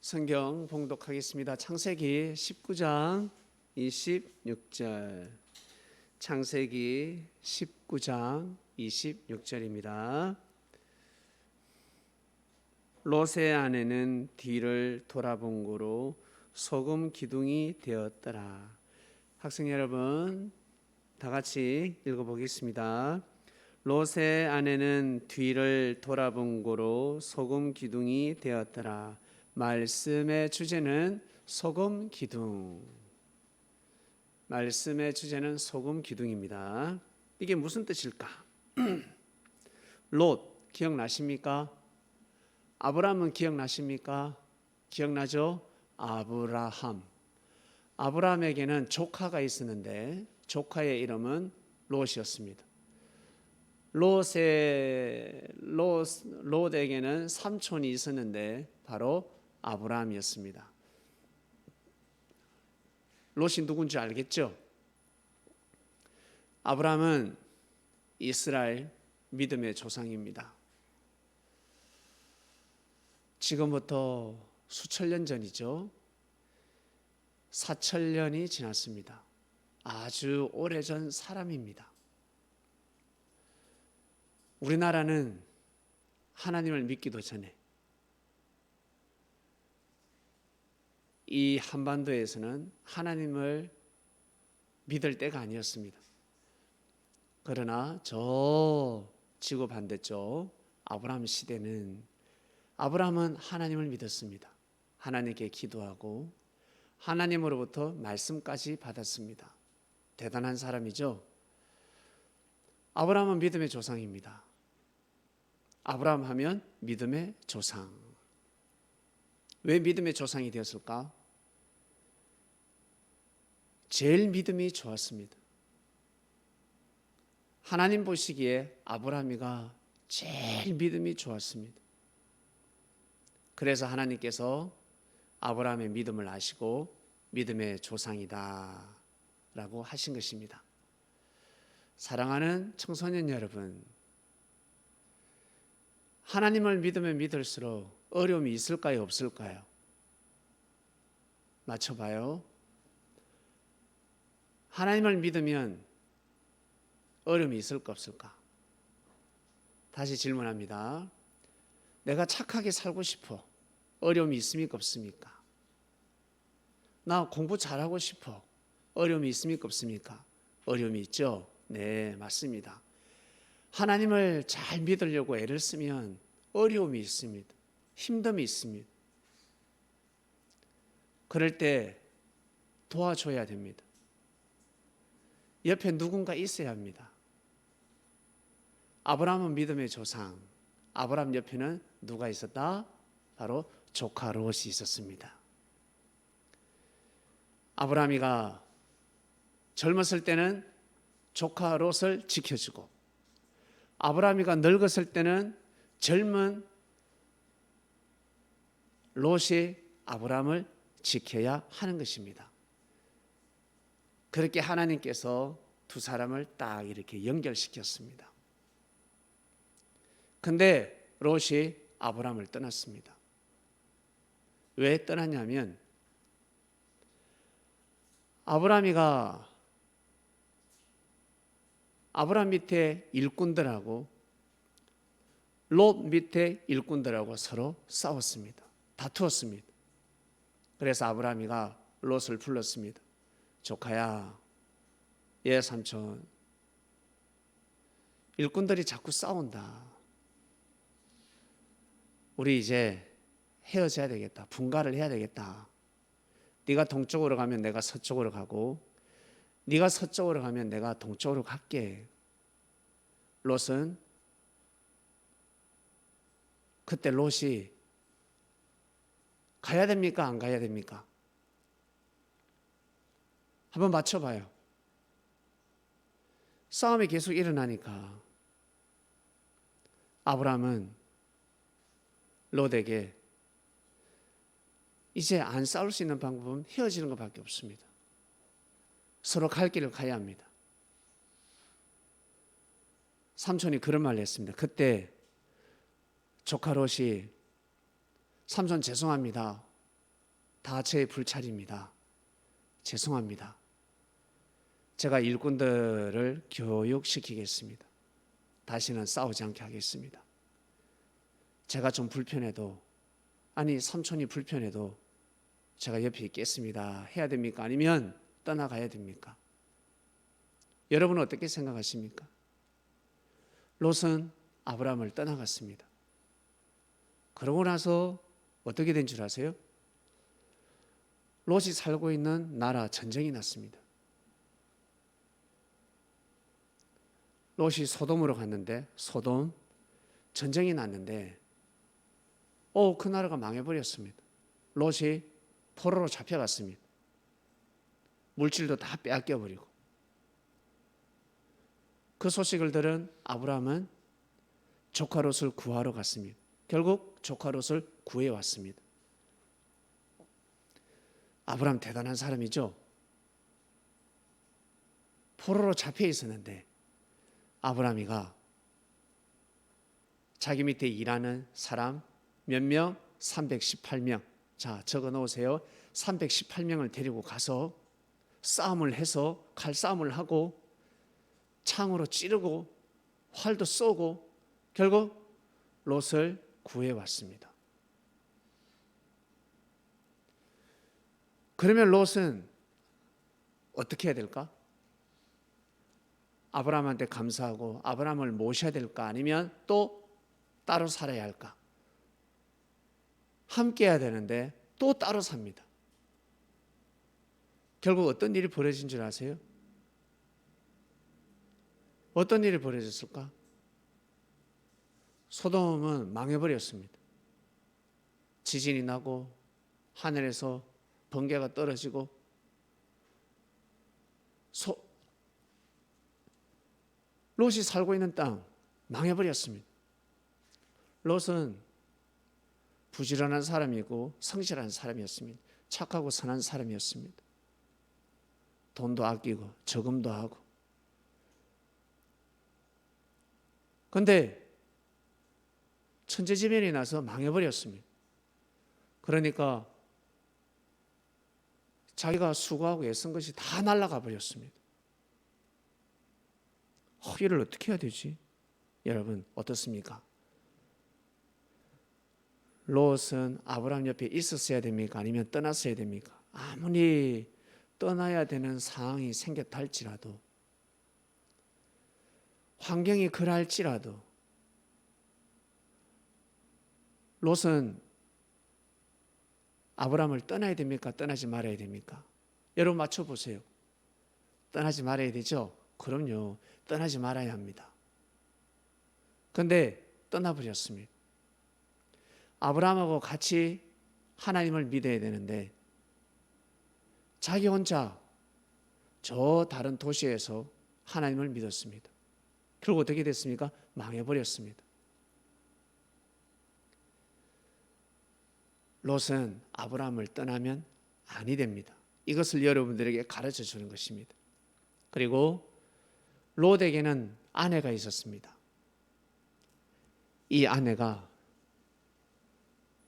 성경 봉독하겠습니다. 창세기 19장 26절. 창세기 19장 26절입니다. 롯의 아내는 뒤를 돌아본 고로 소금 기둥이 되었더라. 학생 여러분, 다 같이 읽어보겠습니다. 롯의 아내는 뒤를 돌아본 고로 소금 기둥이 되었더라. 말씀의 주제는 소금 기둥. 말씀의 주제는 소금 기둥입니다. 이게 무슨 뜻일까? 롯 기억나십니까? 아브라함은 기억나십니까? 기억나죠? 아브라함에게는 조카가 있었는데 조카의 이름은 롯이었습니다. 롯에게는 삼촌이 있었는데 바로 아브라함이었습니다. 롯이 누군지 알겠죠? 아브라함은 이스라엘 믿음의 조상입니다. 지금부터 수천 년 전이죠. 4천년이 지났습니다. 아주 오래전 사람입니다. 우리나라는 하나님을 믿기도 전에 이 한반도에서는 하나님을 믿을 때가 아니었습니다. 그러나 저 지구 반대쪽 아브라함 시대는 아브라함은 하나님을 믿었습니다. 하나님께 기도하고 하나님으로부터 말씀까지 받았습니다. 대단한 사람이죠. 아브라함은 믿음의 조상입니다. 아브라함 하면 믿음의 조상. 왜 믿음의 조상이 되었을까? 제일 믿음이 좋았습니다. 하나님 보시기에 아브라함이가 제일 믿음이 좋았습니다. 그래서 하나님께서 아브라함의 믿음을 아시고 믿음의 조상이다 라고 하신 것입니다. 사랑하는 청소년 여러분, 하나님을 믿으면 믿을수록 어려움이 있을까요, 없을까요? 맞춰봐요. 하나님을 믿으면 어려움이 있을까, 없을까? 다시 질문합니다. 내가 착하게 살고 싶어. 어려움이 있습니까, 없습니까? 나 공부 잘하고 싶어. 어려움이 있습니까, 없습니까? 어려움이 있죠? 네, 맞습니다. 하나님을 잘 믿으려고 애를 쓰면 어려움이 있습니다. 힘듦이 있습니다. 그럴 때 도와줘야 됩니다. 옆에 누군가 있어야 합니다. 아브라함은 믿음의 조상. 아브라함 옆에는 누가 있었다? 바로 조카 롯이 있었습니다. 아브라함이가 젊었을 때는 조카 롯을 지켜주고 아브라함이가 늙었을 때는 젊은 롯이 아브라함을 지켜야 하는 것입니다. 그렇게 하나님께서 두 사람을 딱 이렇게 연결시켰습니다. 근데 롯이 아브라함을 떠났습니다. 왜 떠났냐면 아브라함이가 아브라함 밑에 일꾼들하고 롯 밑에 일꾼들하고 서로 싸웠습니다. 다투었습니다. 그래서 아브라함이가 롯을 불렀습니다. 조카야, 예 삼촌, 일꾼들이 자꾸 싸운다. 우리 이제 헤어져야 되겠다. 분가를 해야 되겠다. 네가 동쪽으로 가면 내가 서쪽으로 가고 네가 서쪽으로 가면 내가 동쪽으로 갈게. 롯은 그때 롯이 가야 됩니까? 안 가야 됩니까? 한번 맞춰봐요. 싸움이 계속 일어나니까 아브라함은 롯에게 이제 안 싸울 수 있는 방법은 헤어지는 것밖에 없습니다. 서로 갈 길을 가야 합니다. 삼촌이 그런 말을 했습니다. 그때 조카 롯이 삼촌 죄송합니다. 다 제 불찰입니다. 죄송합니다. 제가 일꾼들을 교육시키겠습니다. 다시는 싸우지 않게 하겠습니다. 제가 좀 불편해도, 아니 삼촌이 불편해도 제가 옆에 있겠습니다. 해야 됩니까? 아니면 떠나가야 됩니까? 여러분은 어떻게 생각하십니까? 롯은 아브라함을 떠나갔습니다. 그러고 나서 어떻게 된 줄 아세요? 롯이 살고 있는 나라 전쟁이 났습니다. 롯이 소돔으로 갔는데 소돔 전쟁이 났는데 그 나라가 망해버렸습니다. 롯이 포로로 잡혀갔습니다. 물질도 다 빼앗겨버리고. 그 소식을 들은 아브라함은 조카 롯을 구하러 갔습니다. 결국 조카 롯을 구해왔습니다. 아브라함 대단한 사람이죠. 포로로 잡혀 있었는데 아브라함이가 자기 밑에 일하는 사람 몇 명? 318명. 자, 적어 놓으세요. 318명을 데리고 가서 싸움을 해서 칼싸움을 하고 창으로 찌르고 활도 쏘고 결국 롯을 구해왔습니다. 그러면 롯은 어떻게 해야 될까? 아브라함한테 감사하고 아브라함을 모셔야 될까? 아니면 또 따로 살아야 할까? 함께 해야 되는데 또 따로 삽니다. 결국 어떤 일이 벌어진 줄 아세요? 어떤 일이 벌어졌을까? 소돔은 망해버렸습니다. 지진이 나고 하늘에서 번개가 떨어지고 롯이 살고 있는 땅 망해버렸습니다. 롯은 부지런한 사람이고 성실한 사람이었습니다. 착하고 선한 사람이었습니다. 돈도 아끼고 저금도 하고. 그런데 천재지변이 나서 망해버렸습니다. 그러니까 자기가 수고하고 애쓴 것이 다 날아가 버렸습니다. 이를 어떻게 해야 되지? 여러분 어떻습니까? 롯은 아브라함 옆에 있었어야 됩니까? 아니면 떠났어야 됩니까? 아무리 떠나야 되는 상황이 생겼다 할지라도 환경이 그럴지라도 롯은 아브라함을 떠나야 됩니까? 떠나지 말아야 됩니까? 여러분 맞춰보세요. 떠나지 말아야 되죠? 그럼요. 떠나지 말아야 합니다. 그런데 떠나버렸습니다. 아브라함하고 같이 하나님을 믿어야 되는데 자기 혼자 저 다른 도시에서 하나님을 믿었습니다. 결국 어떻게 됐습니까? 망해버렸습니다. 롯은 아브라함을 떠나면 아니 됩니다. 이것을 여러분들에게 가르쳐 주는 것입니다. 그리고 롯에게는 아내가 있었습니다. 이 아내가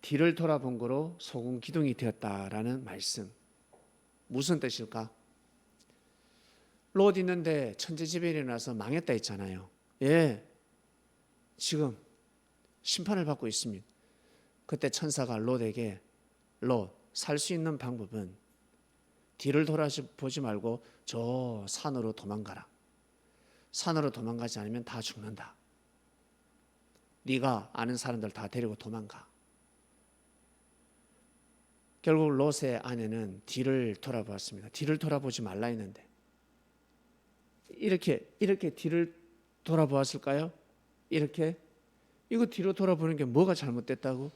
뒤를 돌아본 거로 소금 기둥이 되었다라는 말씀. 무슨 뜻일까? 롯 있는데 천재지변이 나서 망했다 했잖아요. 예, 지금 심판을 받고 있습니다. 그때 천사가 롯에게 롯, 살 수 있는 방법은 뒤를 돌아보지 말고 저 산으로 도망가라. 산으로 도망가지 않으면 다 죽는다. 네가 아는 사람들 다 데리고 도망가. 결국 롯의 아내는 뒤를 돌아보았습니다. 뒤를 돌아보지 말라 했는데 이렇게 뒤를 돌아보았을까요? 이렇게? 이거 뒤로 돌아보는 게 뭐가 잘못됐다고?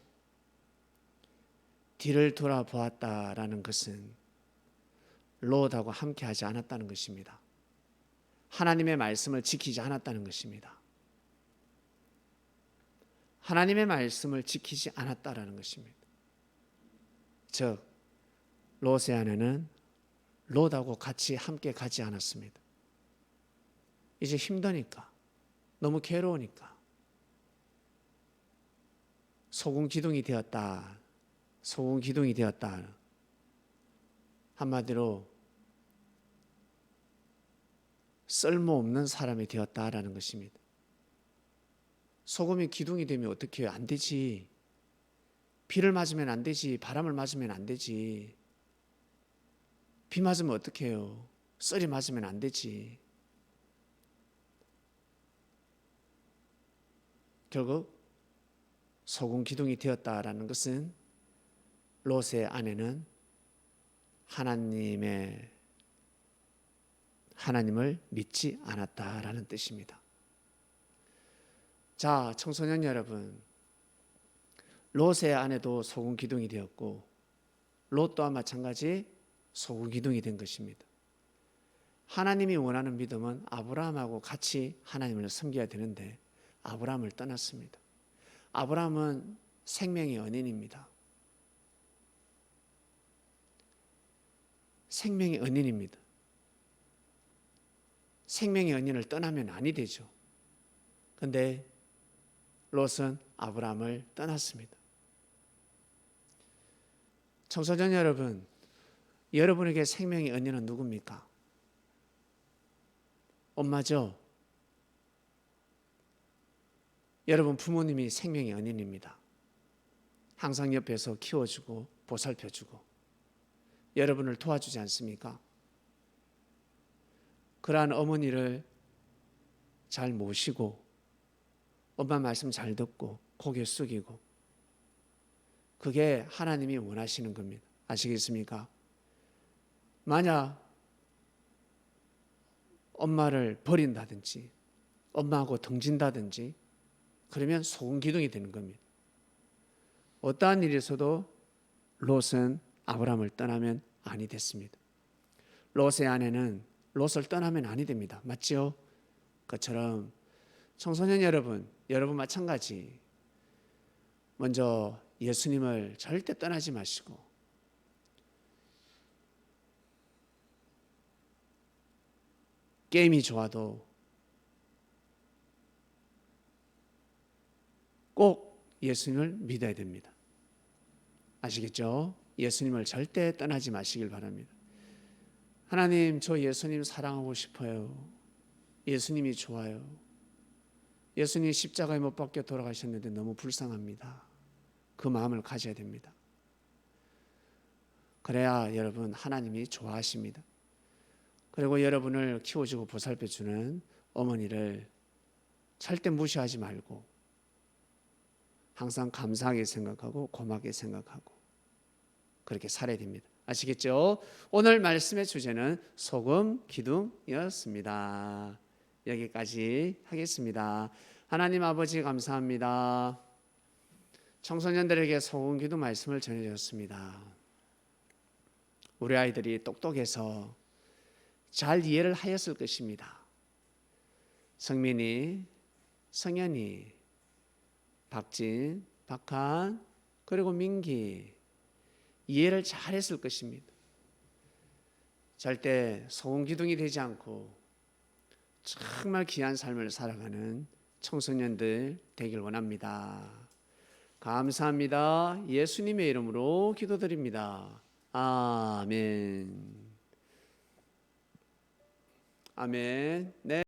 뒤를 돌아보았다라는 것은 롯하고 함께하지 않았다는 것입니다. 하나님의 말씀을 지키지 않았다는 것입니다. 하나님의 말씀을 지키지 않았다라는 것입니다. 즉 롯의 아내는 롯하고 같이 함께 가지 않았습니다. 이제 힘드니까, 너무 괴로우니까 소금 기둥이 되었다. 소금 기둥이 되었다. 한마디로 쓸모없는 사람이 되었다라는 것입니다. 소금이 기둥이 되면 어떻게 해요? 안 되지. 비를 맞으면 안 되지. 바람을 맞으면 안 되지. 비 맞으면 어떻게 해요? 썰이 맞으면 안 되지. 결국 소금 기둥이 되었다라는 것은 롯의 아내는 하나님을 믿지 않았다라는 뜻입니다. 자, 청소년 여러분, 롯의 아내도 소금 기둥이 되었고 롯 또한 마찬가지 소금 기둥이 된 것입니다. 하나님이 원하는 믿음은 아브라함하고 같이 하나님을 섬겨야 되는데 아브라함을 떠났습니다. 아브라함은 생명의 은인입니다. 생명의 은인입니다. 생명의 은인을 떠나면 아니 되죠. 그런데 롯은 아브라함을 떠났습니다. 청소년 여러분, 여러분에게 생명의 은인은 누굽니까? 엄마죠? 여러분 부모님이 생명의 은인입니다. 항상 옆에서 키워주고 보살펴주고 여러분을 도와주지 않습니까? 그러한 어머니를 잘 모시고 엄마 말씀 잘 듣고 고개 숙이고 그게 하나님이 원하시는 겁니다. 아시겠습니까? 만약 엄마를 버린다든지 엄마하고 등진다든지 그러면 소금 기둥이 되는 겁니다. 어떠한 일이 있어도 롯은 아브라함을 떠나면 아니 됐습니다. 롯의 아내는 롯을 떠나면 아니 됩니다. 맞죠? 그처럼 청소년 여러분, 여러분 마찬가지. 먼저 예수님을 절대 떠나지 마시고 게임이 좋아도 꼭 예수님을 믿어야 됩니다. 아시겠죠? 예수님을 절대 떠나지 마시길 바랍니다. 하나님, 저 예수님 사랑하고 싶어요. 예수님이 좋아요. 예수님이 십자가에 못 박혀 돌아가셨는데 너무 불쌍합니다. 그 마음을 가져야 됩니다. 그래야 여러분 하나님이 좋아하십니다. 그리고 여러분을 키워주고 보살펴주는 어머니를 절대 무시하지 말고 항상 감사하게 생각하고 고맙게 생각하고 그렇게 살아야 됩니다. 아시겠죠? 오늘 말씀의 주제는 소금 기둥이었습니다. 여기까지 하겠습니다. 하나님 아버지 감사합니다. 청소년들에게 소금 기둥 말씀을 전해주셨습니다. 우리 아이들이 똑똑해서 잘 이해를 하였을 것입니다. 성민이, 성현이, 박진, 박한, 그리고 민기 이해를 잘했을 것입니다. 절대 소금 기둥이 되지 않고 정말 귀한 삶을 살아가는 청소년들 되길 원합니다. 감사합니다. 예수님의 이름으로 기도드립니다. 아멘. 아멘. 네.